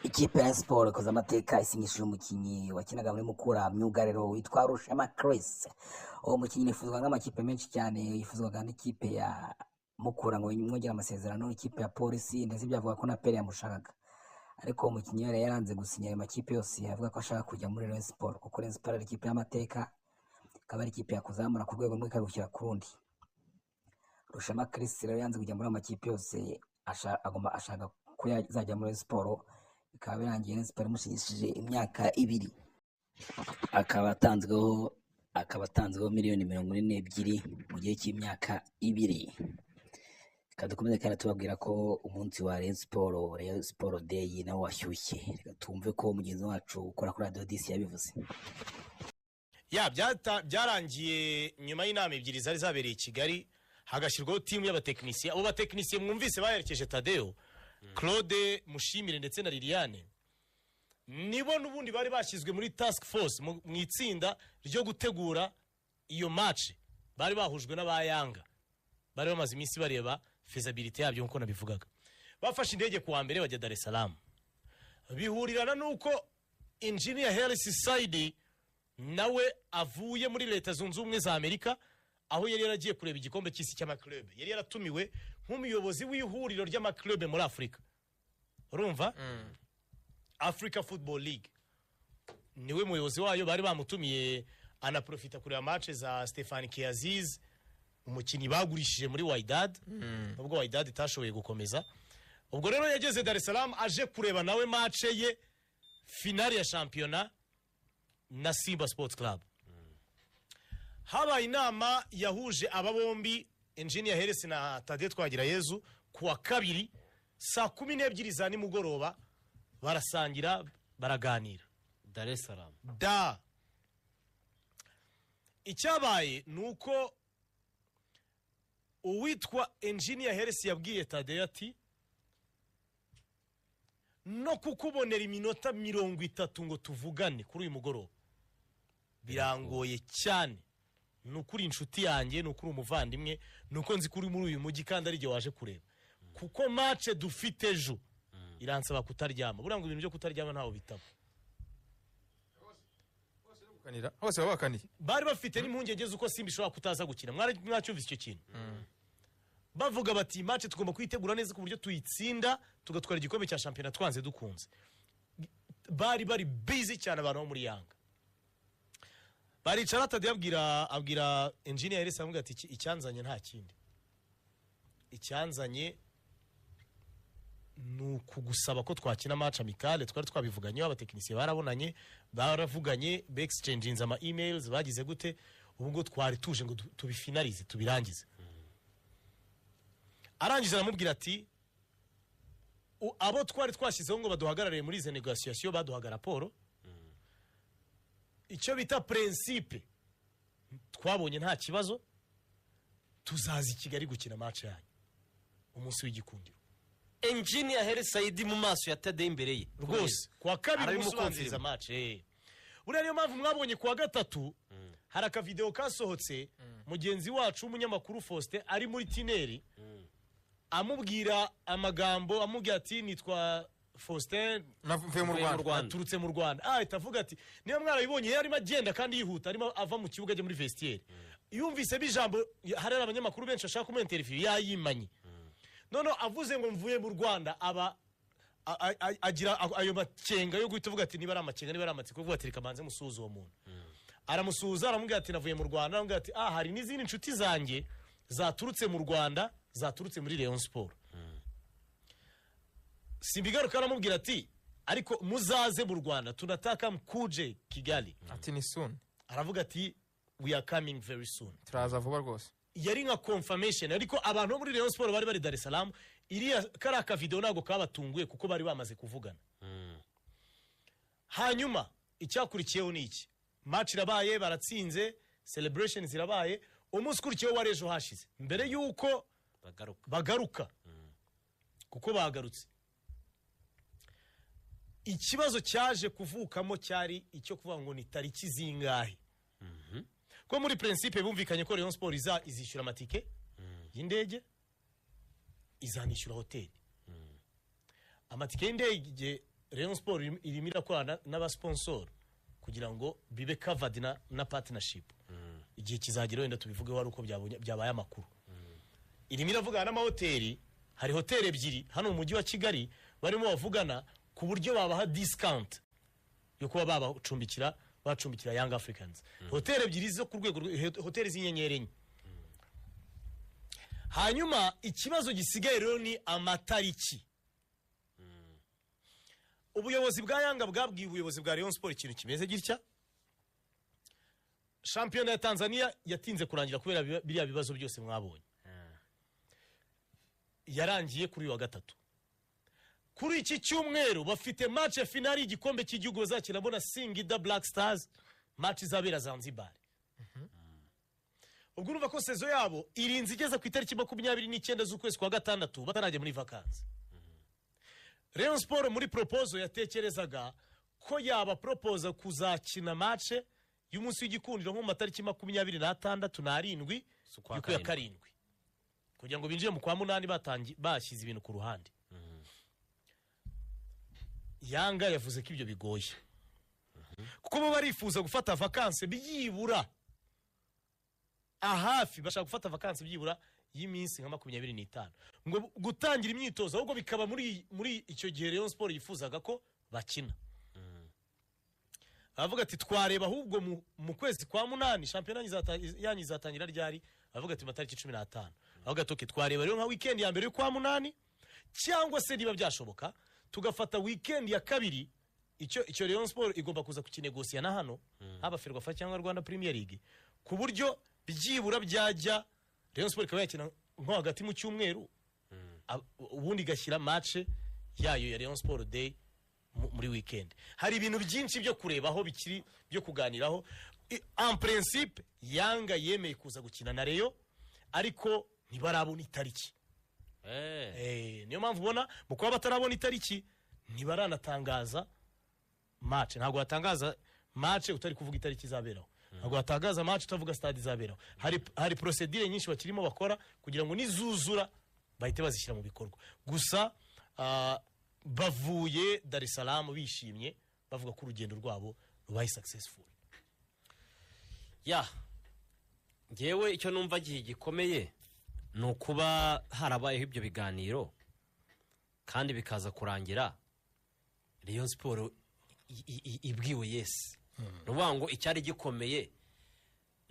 Ikipe ya siporo ikoze amateka isinyishije umukinnyi wakinaga muri Mukura myugariro witwa Rushema Chris. Uwo mukinnyi yifuzwa n'amakipe menshi cyane, yifuzwaga n'ikipe ya Mukura ngo imwongere amasezerano, ikipe ya Polisi ndetse byavuga ko na Pele yamushakaga. Ariko uwo mukinnyi yari yaranze gusinya ayo makipe yose, avuga ko ashaka kujya muri Rayon Sport kuko Rayon Sport ari ikipe y'amateka, ikaba ari ikipe yakuzamura ku rwego rumwe ikagushyira ku rundi. Rushema Chris rero yanze kujya muri amakipe yose, ashaka ko yazajya muri Rayon Sport, bikaba birangiye Rayon Sport imushigishije imyaka 2, akaba atanzweho miliyoni 42 mu gihe cy'imyaka 2. Kadukomeze kandi tubabwira ko umunsi wa Rayon Sport Day nawo washyushye. Reka tumve ko mugenzi wacu ukora kuri Radio DC yabivuze. Byarangiye nyuma y'inama ebyiri zari zabereye i Kigali, hagashyirwaho timu y'abatekinisiye. Abo batekinisiye mwumvise baherekeje Tadeo, Claude Mushimire ndetse na Liliane, nibo n'ubundi bari bashyizwe muri task force mu itsinda ryo gutegura iyo match. Bari bahujwe n'abayanga, bari bamaze iminsi bareba feasibility yabyo nkuko nabivugaga. Bafashe indege kuwa mbere bajya Dar es Salaam, bihurirana nuko Engineer Hersi Said nawe avuye muri Leta Zunze Ubumwe za Amerika, aho yari yaragiye kureba igikombe cy'isi cy'amaklub. Yari yaratumiwe nk'umuyobozi w'ihuriro ry'amaklub muri Afrika. Urumva? Africa Football League. Niwe muyobozi wayo, bari bamutumiye anaprofita kureba match za Stefan Kiaziz, umukinnyi bagurishije muri Wydad, ubwo Wydad itashoboye gukomeza. Ubwo rero yageze Dar es Salaam aje kureba nawe match ye finale ya championnat na Simba Sports Club. Habaye inama yahuje aba bombi, Engineer Hersi na Tadeo Twagirayezu, kuwa kabiri saa 12 za nimugoroba, barasangira baraganira Dar es Salaam. Icyabaye nuko uwitwa Engineer Hersi yabwiye Tadeo ati, no kukubonera iminota 30 ngo tuvugane kuri uyu mugoroba birangoye cyane. Nukuri inshuti yanjye, nukuri umuvandimwe, nuko nzi kuri muri uyu mujyi kandi ari je waje kureba, kuko match dufite ejo iransaba kutaryama. Buranga ibintu byo kutaryama ntaho bitaba. Hose babakaniye Bari bafite n'impungenge z'uko Simba ishobora kutaza gukina. Mwacyumvise icyo kintu? Bavuga bati match tugomba kwitegura neza ku buryo tuyitsinda tugatwara igikombe cya championnat twanze dukunze. Bari busy cyane abantu bo muri Yanga. Baricara Tadeo abwira Engineer Hersi avuga ati, icyanzanye nta kindi, icyanzanye nukugusaba ko twakina match amicale. Twari twabivuganye, abatekinisiye barabonanye, baravuganye, exchange ama emails, bagize gute, ubwo twari tuje ngo tubifinalize, tubirangize. Arangiza aramubwira ati, abo twari twashyizeho ngo baduhagarare muri izo negotiation baduhaga raporo, icyo bita principe twabonye nta kibazo, tuzazi Kigali gukina match yanyu umunsi w'igikundiro. Engineer Hersi Said mu maso ya Tadeo imbere ye Rwose kwa kabiri musubanziriza match. Uriya niyo mpamvu mwabonye kuwa gatatu hari aka video kasohotse, mugenzi wacu umunyamakuru Faustin ari muri Tineri, amubwira amagambo, amubwira ati, nitwa Faustin, navuye mu Rwanda, turutse mu Rwanda. Itavuga ati, niyo mwarabibonye yari magenda kandi yihuta, arimo ava mu kibuga ajya muri vestiaire. Yumvise bijambo, hari abanyamakuru benshi ashaka kuma interview yayimanye. None avuze ngo mvuye mu Rwanda, aba agira ayo makenga yo guhita uvuga ati, niba ari amakenga, niba ari amatsiko, uvuga ati reka manze musuza uwo muntu. Aramusuza, aramubwira ati, navuye mu Rwanda. Aramubwira ati, hari n'izindi nshuti zanjye zaturutse mu Rwanda, zaturutse muri Rayon Sport. Simbigaruka aramubwira ati, ariko muzaze mu Rwanda, tunataka mkuje Kigali. Ati ni soon. Aravuga ati, we are coming very soon. Turaza vuba rwose. Yari nka confirmation, ariko abantu bo muri Rayon Sport bari Dar es Salaam, iriya karaka video nago kabatunguye kuko bari bamaze kuvugana. Hanyuma icyakurikiyeho ni iki? Match irabaye, baratsinze, celebration zirabaye. Umunsi kurikiyeho wari ejo hashize, mbere yuko bagaruka kuko bagarutse, ikibazo cyaje kuvukamo cyari icyo kuvuga ngo ni tariki zingahe. Ko muri principe bumvikanye ko Rayon Sport izishyura amatike y'indege, izanishyura hoteli. amatike y'indege Rayon Sport irimo irakorana n'abasponsor kugira ngo bibe covered na partnership. Igihe kizagera wenda tubivugeho ari uko byabaye amakuru. Irimo iravugana n'amahoteli, hari hoteli ebyiri hano mu mujyi wa Kigali barimo bavugana ku buryo babaha discount yo kuba bacumbikira Young Africans. Hoteli ebyiri zo ku rwego hoteli z'inyenyeri enye. Hanyuma ikibazo gisigaye rero ni amatariki. Ubuyobozi bwa Yanga bwabwiye ubuyobozi bwa Rayon Sport ikintu kimeze gitya. Shampiyona ya Tanzania yatinze kurangira kubera biriya bibazo byose mwabonye. Yarangiye kuri wa gatatu. Kuri iki cyumweru bafite match ya finali y'igikombe cy'igihugu bazakina bona Singida Black Stars, match izabera Zanzibar. Ubwo urumva ko sezo yabo irinze igeze ku itariki 29 z'ukwezi kwa gatandatu batarajya muri vacances. Rayon Sport muri proposal yatekerezaga ko yaba propose kuzakina match y'umunsi w'igikundiro nko mu matariki 26 na 7 y'uko ya karindwi. Kugira ngo binjiye mu kwa munani bashyize ibintu ku ruhande. Yanga yavuze ko ibyo bigoye. Kuko bo barifuza gufata vacances byibura ahafi bashaka gufata vacances byibura y'iminsi nka 25 ngo gutangira imyitozo ahubwo bikaba muri icyo gihe Rayon Sport yifuzaga ko bakina. Avuga ati twareba ahubwo mu kwezi kwa munani shampiyona yanyu izatangira ryari. Avuga ati matariki 15. Avuga ati twareba rero nka weekend ya mbere yo kwa munani cyangwa se niba byashoboka tugafata weekend ya kabiri. Icyo Rayon Sport igomba kuza kukinegosia na hano haba Ferwafa cyangwa Rwanda Premier League ku buryo byibura byajya Rayon Sport ikaba yakina nko hagati mu cyumweru ubundi gashyira match yayo ya Rayon Sport Day muri weekend. Hari ibintu byinshi byo kurebaho bikiri byo kuganiraho. En principe Yanga yemeye kuza gukina na Rayon ariko ntibarabona itariki. Niyo mpamvu ubona mu kuba batarabona itariki ntibaranatangaza match. Ntabwo batangaza match utari kuvuga itariki izaberaho. Ntabwo batangaza match utavuga stade izaberaho. Hari procedure nyinshi bakirimo bakora kugira ngo nizuzura bahite bazishyira mu bikorwa. Gusa bavuye Dar es Salaam bishimye bavuga ko urugendo rwabo rubaye successful. Ngewe icyo numva gikomeye ni ukuba harabayeho ibyo biganiro kandi bikaza kurangira Rayon Sport ibwiwe yes. Nuvuga ngo icyari gikomeye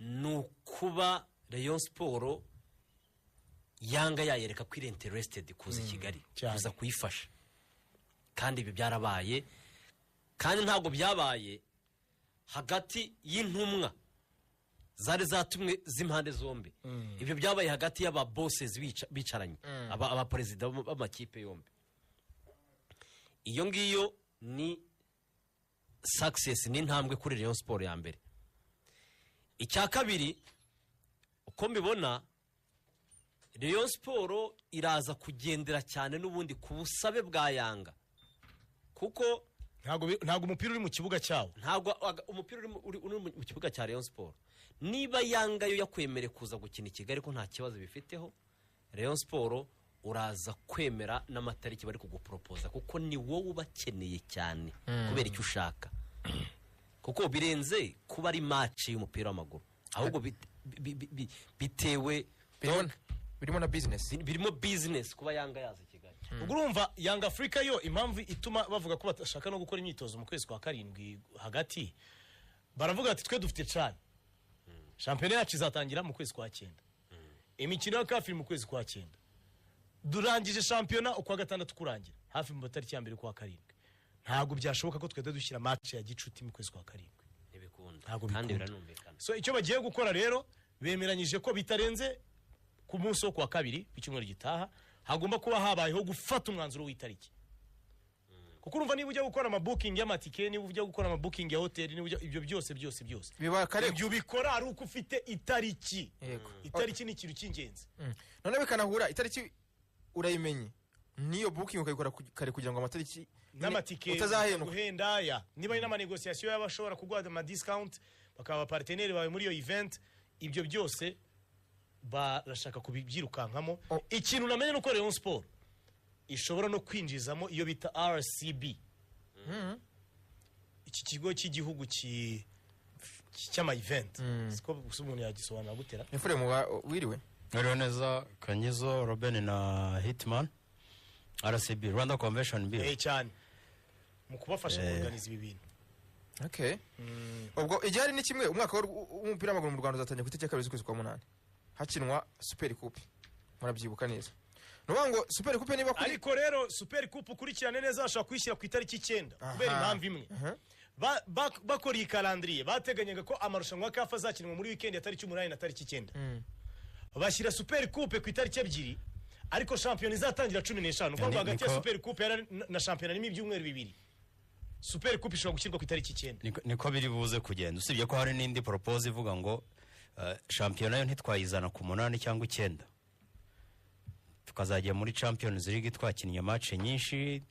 ni ukuba Rayon Sport Yanga yayereka ko iri interested kuza Kigali kuza kuyifasha. Kandi ibi byarabaye kandi ntabwo byabaye hagati y'intumwa zari zatumwe z'impande zombi. Ibyo byabaye hagati y'aba bosses bicaranye aba president b'amakipe yombi. Iyo ngiyo ni success ni ntambwe kuri Rayon Sport ya mbere. Icya kabiri uko mbibona Rayon Sport iraza kugendera cyane n'ubundi ku busabe bwa Yanga kuko ntago umupira uri mu kibuga cyawo. Ntago umupira uri mu kibuga cya Rayon Sport. Niba Yanga yo yakwemere kuza gukina Kigali ko nta kibazo bifiteho, Rayon Sport uraza kwemera n'amatariki bari kugupropoza kuko ni wowe ubakeneye cyane kubera icyo ushaka. Kuko birenze kuba ari match y'umupira w'amaguru ahubwo bitewe birimo na business. Birimo business kuba Yanga yaza Kigali. Urumva Young Africa yo impamvu ituma bavuga ko batashaka no gukora imyitozo mu kwezi kwa karindwi hagati baravuga ati twe dufite cyane shampiyona yacu izatangira mu kwezi kwa 9. Imikino ya kafi mu kwezi kwa 9. Durangije shampiyona ukwa gatandatu kurangira hafi mu tariki ya mbere kwa karindwi. Ntago byashoboka ko twede dushyira match ya gicuti mu kwezi kwa karindwi. Ntibikunda kandi biranumvikana. So icyo bagiye gukora rero bemeranyije ko bitarenze ku munsi wo kwa kabiri icyumweru gitaha hagomba kuba habayeho gufata umwanzuro w'itariki. Kuko urumva niba ujya gukora ama booking y'amatike, niba ujya gukora ama booking ya hotel, niba ibyo byose biba kare ibyo bikora ari uko ufite itariki. Itariki ni ikintu cy'ingenzi. None bikanahura itariki urayimenye niyo booking ukayikora kare kugira ngo amatariki n'amatike utazahendwa ya niba ari n'ama negotiation y'abashobora kugwada ama discount bakaba partenaire bawe muri iyo event. Ibyo byose barashaka kubibyirukankamo. Ikintu namenye nuko Rayon Sport ishobora no kwinjizamo iyo bita RCB, iki kigo cy'igihugu cy'ama event. Siko umuntu yagisobanura gutera. Efure wiriwe Rero neza Kanyizo Robin na Hitman RCB Rwanda Convention Bureau cyane mu kubafasha kuorganiza ibi bintu. Okay. Ubwo igihari ni kimwe, umwaka w'umupira w'amaguru mu Rwanda uzatangira ku itariki ya 2 z'ukwezi kwa 8 hakinwa Super Coupe, murabyibuka neza. Nuvuga ngo Super Coupe niba kuri Ariko rero Super Coupe ukurikirane neza bashaka kwishyira ku itariki 9 kubera impamvu imwe. Bakora iyi calendrier bateganyaga ko amarushanwa kafa azakinwa muri weekend ya tariki 8 na tariki 9. Bashyira Super Coupe ku itariki 2 ariko shampiyona izatangira 15. Uvuga hagati ya Super Coupe na shampiyona ni ibyumweru 2. Super Coupe ishobora gushyirwa ku itariki 9. niko biri buze kugenda, usibye ko hari n'indi propose ivuga ngo shampiyona yo ntitwayizana ku 8 cyangwa 9, tukazajya muri Champions League twakinnye match nyinshi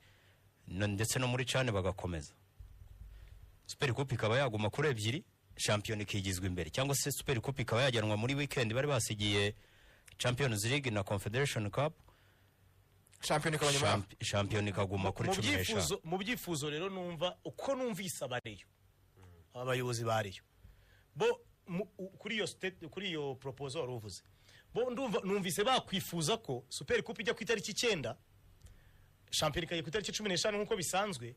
ndetse no muri CHAN bagakomeza. Super Coupe ikaba yaguma kuri 2, shampiyona ikigizwe imbere, cyangwa se Super Coupe ikaba yajyanwa muri weekend bari basigiye Champions League na Confederation Cup, shampiyona ikaguma kuri 15. Mu byifuzo rero numva uko numvise abareyo abayobozi bareyo bo kuri iyo proposal uvuze, bo numvise bakwifuza ko Super Coupe ijya ku itariki 9, shampiyona ikajya ku itariki 15 nkuko bisanzwe,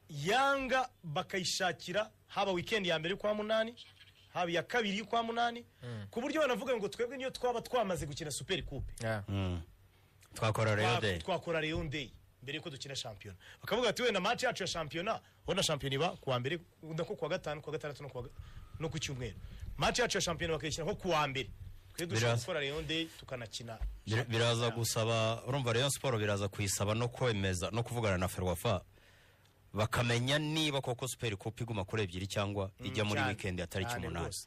Yanga bakayishakira haba weekend ya mbere kwa 8 haba ya kabiri kwa 8 ku buryo banavuga ngo twebwe niyo twaba twamaze gukina Super Coupe twakora Rayon Day mbere yuko dukina shampiyona, bakavuga ati wenda match yacu ya shampiyona ona shampiyona iba kuwa mbere ndako kuwa gatanu kuwa gatandatu no ku cyumweru, match yacu ya shampiyona bakayishyira nko kuwa mbere twe dushaka gukora Rayon Day tukanakina. Biraza gusaba, urumva Rayon Sport biraza kuyisaba no kwemeza no kuvugana na Ferwafa bakamenya niba koko Super Coupe iguma kuri 2 cyangwa ijya muri weekend ya tariki 8.